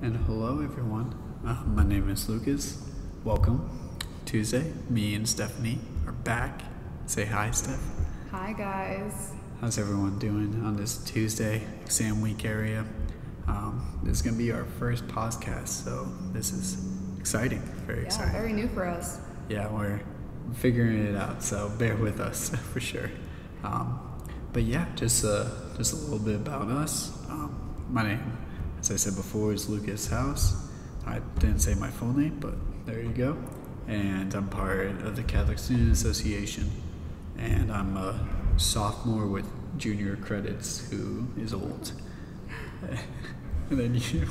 And hello, everyone. My name is Lucas. Welcome. Tuesday, me and Stephanie are back. Say hi, Steph. Hi, guys. How's everyone doing on this Tuesday, exam week area? This is going to be our first podcast, so this is exciting. Very exciting. Very new for us. Yeah, we're figuring it out, so bear with us for sure. But yeah, just a little bit about us. My name, as I said before, is Lucas House. I didn't say my full name, but there you go. And I'm part of the Catholic Student Association, and I'm a sophomore with junior credits who is old. And then you.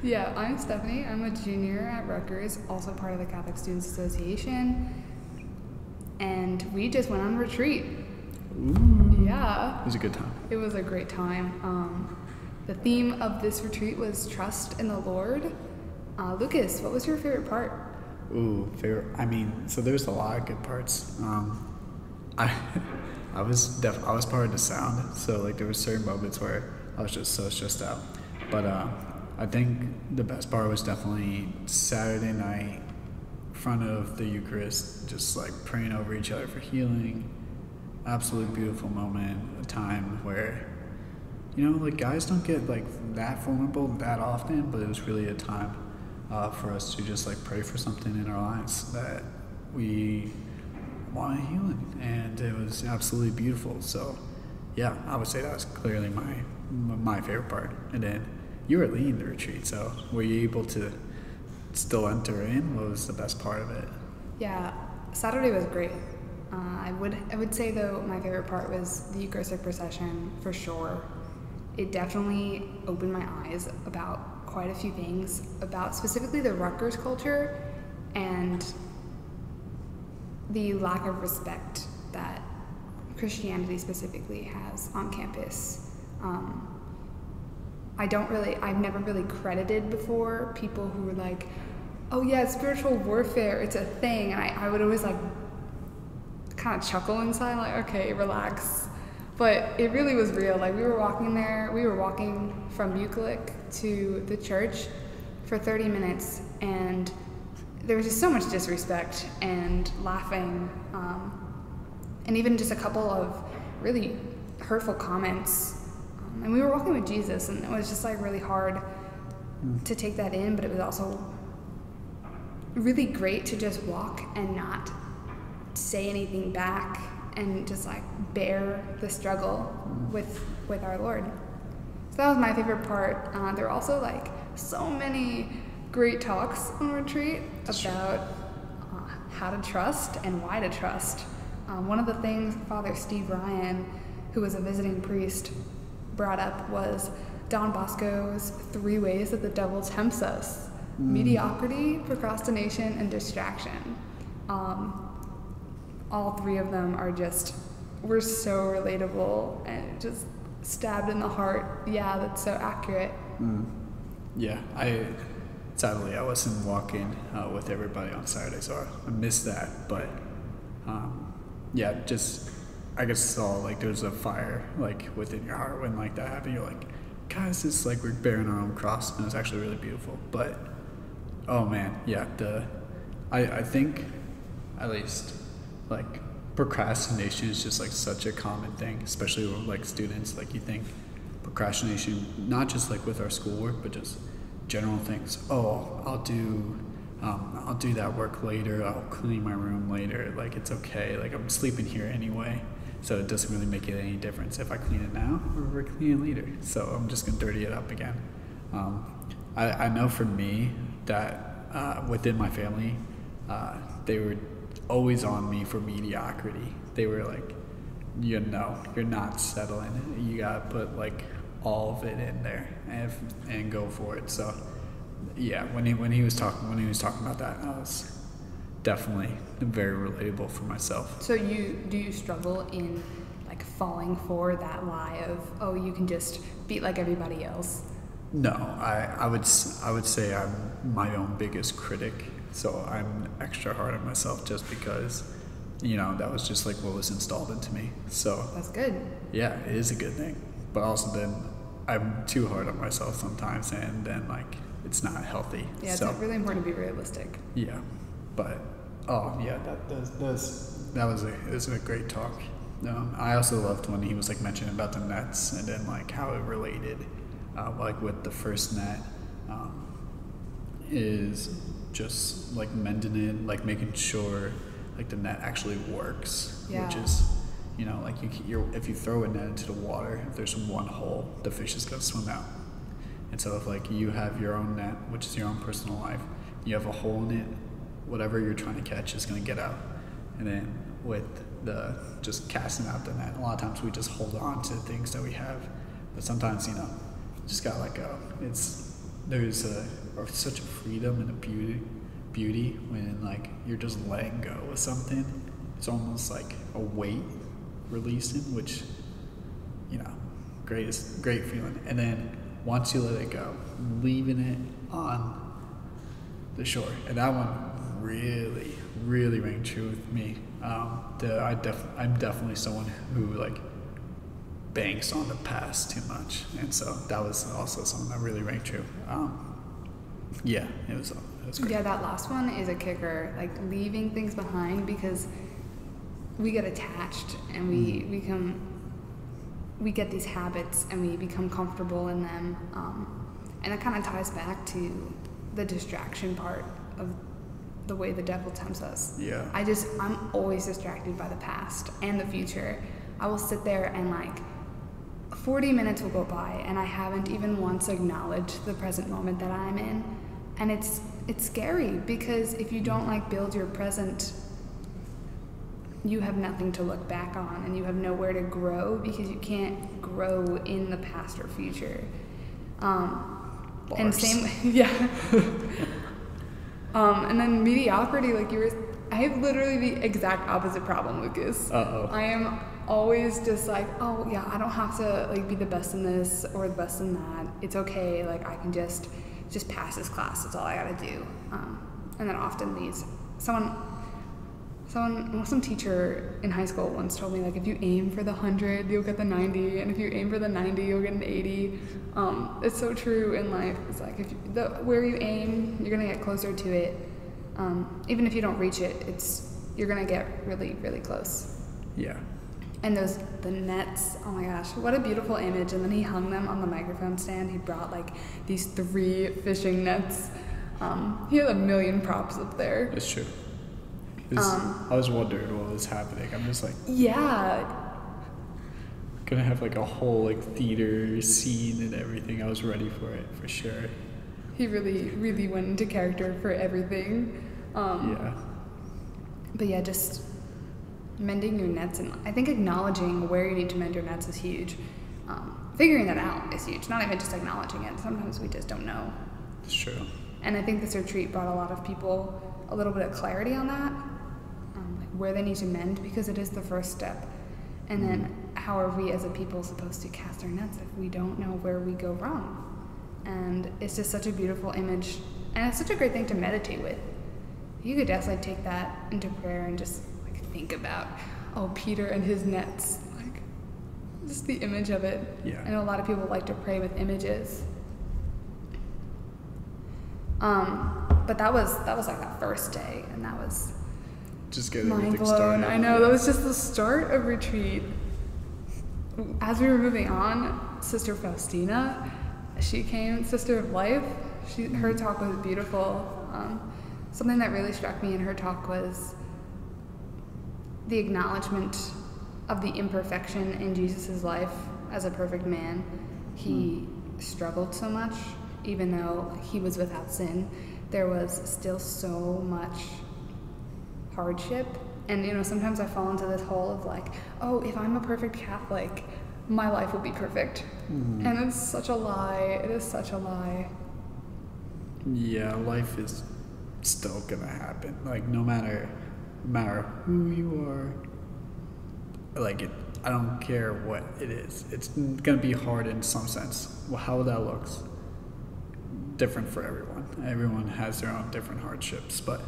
Yeah, I'm Stephanie. I'm a junior at Rutgers, also part of the Catholic Students Association. And we just went on retreat. Ooh. Yeah. It was a good time. It was a great time. The theme of this retreat was trust in the Lord. Lucas, what was your favorite part? Ooh, favorite. I mean, so there's a lot of good parts. I was part of the sound, so like there were certain moments where I was just so stressed out. But I think the best part was definitely Saturday night, in front of the Eucharist, just like praying over each other for healing. Absolutely beautiful moment, a time where, like guys don't get like that vulnerable that often, but it was really a time for us to just like pray for something in our lives that we wanted healing, and it was absolutely beautiful. So yeah, I would say that was clearly my favorite part. And then you were leading the retreat, so were you able to still enter in? What was the best part of it? Yeah, Saturday was great. I would say though my favorite part was the Eucharistic procession for sure. It definitely opened my eyes about quite a few things, about specifically the Rutgers culture and the lack of respect that Christianity specifically has on campus. I've never really credited before people who were like, oh yeah, spiritual warfare, it's a thing. And I would always like kind of chuckle inside, like, okay, relax. But it really was real. Like we were walking from Bucolic to the church for 30 minutes, and there was just so much disrespect and laughing, and even just a couple of really hurtful comments. And we were walking with Jesus, and it was just like really hard to take that in, but it was also really great to just walk and not say anything back and just like bear the struggle with our Lord. So that was my favorite part. There were also like so many great talks on retreat about how to trust and why to trust. One of the things Father Steve Ryan, who was a visiting priest, brought up was Don Bosco's 3 ways that the devil tempts us: mediocrity, procrastination, and distraction. All 3 of them were so relatable and just stabbed in the heart. Yeah, that's so accurate. Yeah, sadly I wasn't walking with everybody on Saturday, so I missed that. But yeah, just I guess saw like there's a fire like within your heart when like that happened. You're like, guys, it's like we're bearing our own cross, and it's actually really beautiful. But oh man, yeah, I think at least like procrastination is just like such a common thing, especially with like students. Like you think procrastination, not just like with our schoolwork, but just general things. Oh, I'll do that work later. I'll clean my room later. Like it's okay. Like I'm sleeping here anyway, so it doesn't really make it any difference if I clean it now or if I clean it later. So I'm just gonna dirty it up again. I know for me that within my family, they were always on me for mediocrity. They were like, you're not settling. You gotta put like all of it in there and go for it. So yeah, when he was talking about that, I was definitely very relatable for myself. So do you struggle in like falling for that lie of, oh, you can just be like everybody else? No, I would say I'm my own biggest critic. So I'm extra hard on myself just because, that was just like what was installed into me. So that's good. Yeah, it is a good thing. But also then I'm too hard on myself sometimes, and then like it's not healthy. Yeah, so, it's really important to be realistic. Yeah, but that was a great talk. I also loved when he was like mentioning about the nets and then like how it related, like with the first net, is just like mending it, like making sure like the net actually works, which is, you know, like if you throw a net into the water, if there's one hole, the fish is gonna swim out. And so if like you have your own net, which is your own personal life, you have a hole in it, whatever you're trying to catch is gonna get out. And then with the just casting out the net, a lot of times we just hold on to things that we have, but sometimes, you know, just got like there's such a freedom and a beauty when like you're just letting go of something. It's almost like a weight releasing, which, you know, great feeling. And then once you let it go, leaving it on the shore, and that one really rang true with me. I'm definitely someone who like banks on the past too much, and so that was also something that really rang true. Yeah, it was great. Yeah, that last one is a kicker, like leaving things behind, because we get attached and we get these habits and we become comfortable in them, and it kind of ties back to the distraction part of the way the devil tempts us. Yeah. I'm always distracted by the past and the future. I will sit there and like 40 minutes will go by and I haven't even once acknowledged the present moment that I'm in. And it's scary, because if you don't like build your present, you have nothing to look back on and you have nowhere to grow, because you can't grow in the past or future. And same, yeah. And then mediocrity, like I have literally the exact opposite problem, Lucas. I am always just like, oh yeah, I don't have to like be the best in this or the best in that. It's okay, like I can just pass this class. That's all I gotta do. And then often some teacher in high school once told me, like, if you aim for the 100, you'll get the 90, and if you aim for the 90, you'll get an 80. It's so true in life. It's like where you aim, you're gonna get closer to it. Even if you don't reach it, you're gonna get really, really close. Yeah. And the nets, oh my gosh, what a beautiful image. And then he hung them on the microphone stand. He brought like these 3 fishing nets. He had a million props up there. It's true. I was wondering what was happening. I'm just like, yeah, gonna have like a whole like theater scene and everything. I was ready for it for sure. He really, really went into character for everything. Yeah. But yeah, just mending your nets, and I think acknowledging where you need to mend your nets is huge. Figuring that out is huge. Not even just acknowledging it. Sometimes we just don't know. It's true. And I think this retreat brought a lot of people a little bit of clarity on that, like where they need to mend, because it is the first step. And then how are we as a people supposed to cast our nets if we don't know where we go wrong? And it's just such a beautiful image, and it's such a great thing to meditate with. You could definitely take that into prayer and just like think about, oh, Peter and his nets, like just the image of it. Yeah. I know a lot of people like to pray with images. But that was like that first day, and that was just getting mind everything blown. started. I know, that was just the start of retreat. As we were moving on, Sister Faustina, she came, Sister of Life. Her talk was beautiful. Something that really struck me in her talk was the acknowledgement of the imperfection in Jesus' life as a perfect man. He struggled so much, even though he was without sin. There was still so much hardship. And, you know, sometimes I fall into this hole of like, oh, if I'm a perfect Catholic, my life will be perfect. And it's such a lie. It is such a lie. Yeah, life is still gonna happen. Like, no matter who you are, like, I don't care what it is. It's gonna be hard in some sense. Well, how that looks, different for everyone. Everyone has their own different hardships, but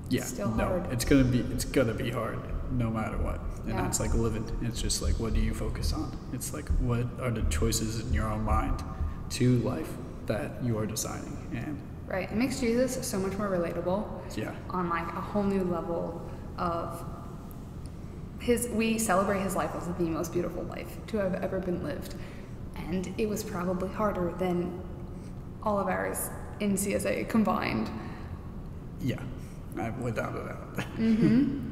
yeah, Still hard. it's gonna be hard no matter what. And Yeah. that's like living. It's just like, what do you focus on? It's like, what are the choices in your own mind to life? Mm-hmm. that you are designing. And Right. It makes Jesus so much more relatable. yeah, On like a whole new level of we celebrate his life as the most beautiful life to have ever been lived. And it was probably harder than all of ours in CSA combined. yeah, without a doubt. Mm-hmm.